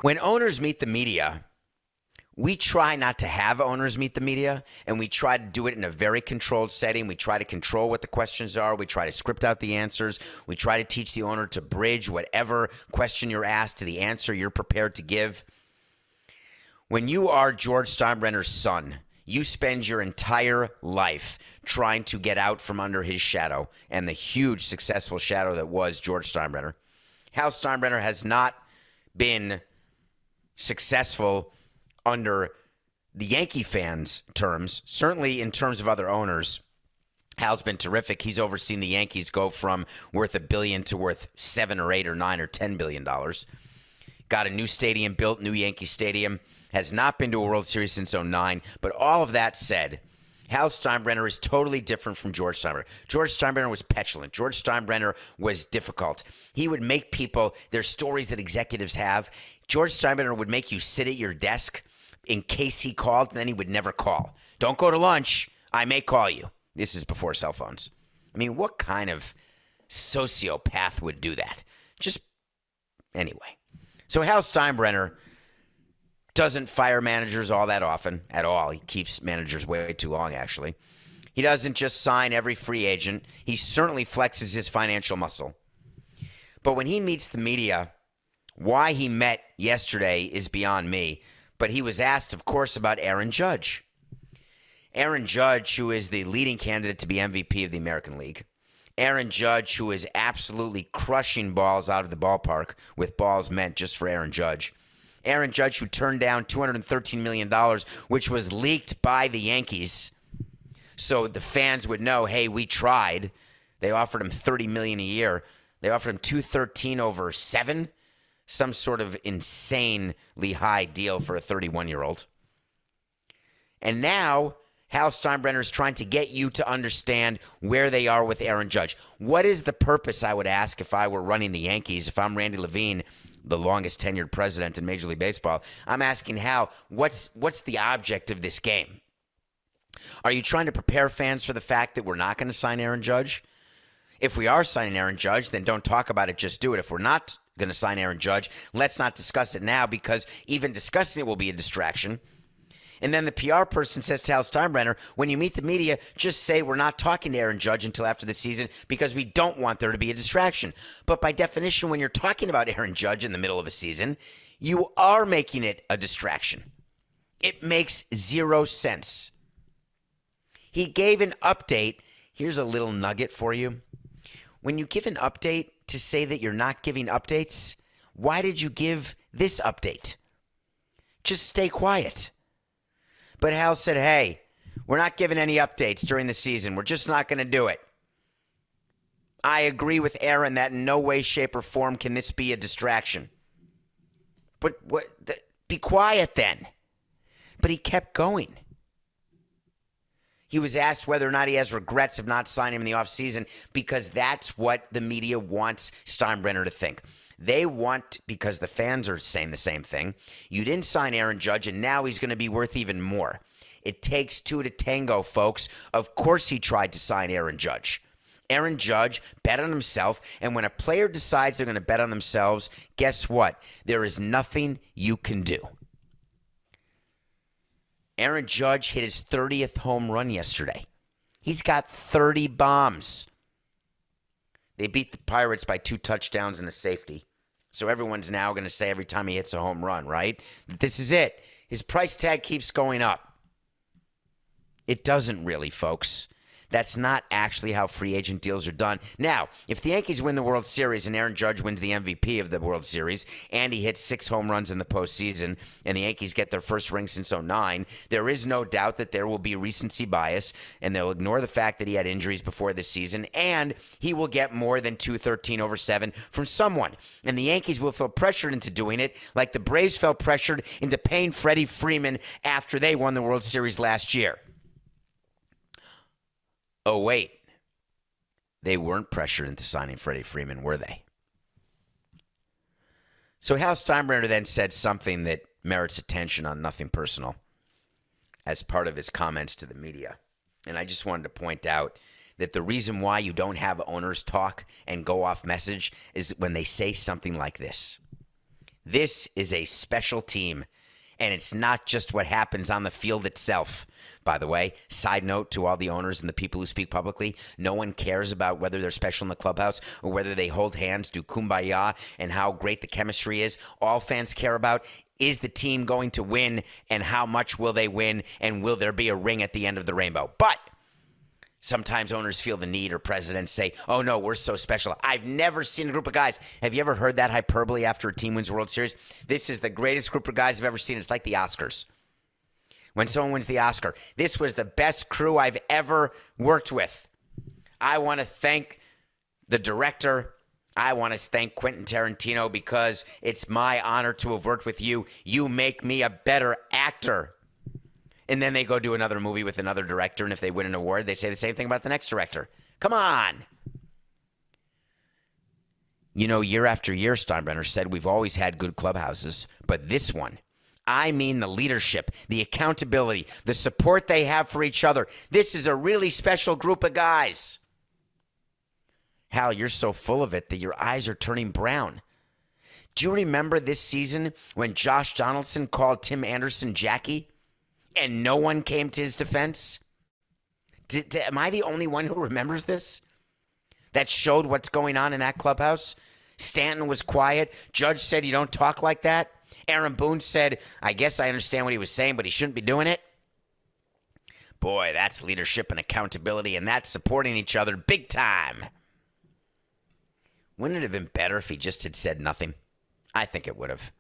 When owners meet the media, we try not to have owners meet the media, and we try to do it in a very controlled setting. We try to control what the questions are. We try to script out the answers. We try to teach the owner to bridge whatever question you're asked to the answer you're prepared to give. When you are George Steinbrenner's son, you spend your entire life trying to get out from under his shadow and the huge successful shadow that was George Steinbrenner. Hal Steinbrenner has not been successful under the Yankee fans' terms, certainly in terms of other owners. Hal's been terrific. He's overseen the Yankees go from worth $1 billion to worth $7 or $8 or $9 or $10 billion. Got a new stadium built, new Yankee Stadium. Has not been to a World Series since '09. But all of that said, Hal Steinbrenner is totally different from George Steinbrenner. George Steinbrenner was petulant. George Steinbrenner was difficult. He would make people, there's stories that executives have. George Steinbrenner would make you sit at your desk in case he called, and then he would never call. Don't go to lunch. I may call you. This is before cell phones. I mean, what kind of sociopath would do that? Just, anyway. So Hal Steinbrenner doesn't fire managers all that often at all. He keeps managers way too long, actually. He doesn't just sign every free agent. He certainly flexes his financial muscle. But when he meets the media, why he met yesterday is beyond me. But he was asked, of course, about Aaron Judge. Aaron Judge, who is the leading candidate to be MVP of the American League. Aaron Judge, who is absolutely crushing balls out of the ballpark with balls meant just for Aaron Judge. Aaron Judge, who turned down $213 million, which was leaked by the Yankees. So the fans would know, hey, we tried. They offered him $30 million a year. They offered him $213 over 7. Some sort of insanely high deal for a 31-year-old. And now Hal Steinbrenner is trying to get you to understand where they are with Aaron Judge. What is the purpose, I would ask, if I were running the Yankees, if I'm Randy Levine, the longest tenured president in Major League Baseball? I'm asking Hal, what's the object of this game? Are you trying to prepare fans for the fact that we're not going to sign Aaron Judge? If we are signing Aaron Judge, then don't talk about it, just do it. If we're not going to sign Aaron Judge, let's not discuss it now, because even discussing it will be a distraction. And then the PR person says to Hal Steinbrenner, when you meet the media, just say we're not talking to Aaron Judge until after the season because we don't want there to be a distraction. But by definition, when you're talking about Aaron Judge in the middle of a season, you are making it a distraction. It makes zero sense. He gave an update. Here's a little nugget for you. When you give an update to say that you're not giving updates, why did you give this update? Just stay quiet. But Hal said, hey, we're not giving any updates during the season. We're just not going to do it. I agree with Aaron that in no way, shape, or form can this be a distraction. But be quiet then. But he kept going. He was asked whether or not he has regrets of not signing him in the offseason, because that's what the media wants Steinbrenner to think. They want, because the fans are saying the same thing, you didn't sign Aaron Judge, and now he's going to be worth even more. It takes two to tango, folks. Of course he tried to sign Aaron Judge. Aaron Judge bet on himself, and when a player decides they're going to bet on themselves, guess what? There is nothing you can do. Aaron Judge hit his 30th home run yesterday. He's got 30 bombs. They beat the Pirates by 2 touchdowns and a safety. So everyone's now going to say every time he hits a home run, right? This is it. His price tag keeps going up. It doesn't really, folks. That's not actually how free agent deals are done. Now, if the Yankees win the World Series and Aaron Judge wins the MVP of the World Series and he hits 6 home runs in the postseason and the Yankees get their first ring since '09, there is no doubt that there will be recency bias, and they'll ignore the fact that he had injuries before this season, and he will get more than 213 over 7 from someone. And the Yankees will feel pressured into doing it like the Braves felt pressured into paying Freddie Freeman after they won the World Series last year. Oh, wait. They weren't pressured into signing Freddie Freeman, were they? So Hal Steinbrenner then said something that merits attention on Nothing Personal as part of his comments to the media. And I just wanted to point out that the reason why you don't have owners talk and go off message is when they say something like this. This is a special team, and it's not just what happens on the field itself. By the way, side note to all the owners and the people who speak publicly, no one cares about whether they're special in the clubhouse or whether they hold hands, do kumbaya, and how great the chemistry is. All fans care about is the team going to win, and how much will they win, and will there be a ring at the end of the rainbow? But sometimes owners feel the need, or presidents say, oh, no, we're so special. I've never seen a group of guys. Have you ever heard that hyperbole after a team wins a World Series? This is the greatest group of guys I've ever seen. It's like the Oscars. When someone wins the Oscar, this was the best crew I've ever worked with. I want to thank the director. I want to thank Quentin Tarantino because it's my honor to have worked with you. You make me a better actor. And then they go do another movie with another director, and if they win an award, they say the same thing about the next director. Come on. You know, year after year, Steinbrenner said we've always had good clubhouses, but this one, I mean the leadership, the accountability, the support they have for each other. This is a really special group of guys. Hal, you're so full of it that your eyes are turning brown. Do you remember this season when Josh Donaldson called Tim Anderson Jackie and no one came to his defense? Am I the only one who remembers this? That showed what's going on in that clubhouse? Stanton was quiet. Judge said, you don't talk like that. Aaron Boone said, I guess I understand what he was saying, but he shouldn't be doing it. Boy, that's leadership and accountability, and that's supporting each other big time. Wouldn't it have been better if he just had said nothing? I think it would have.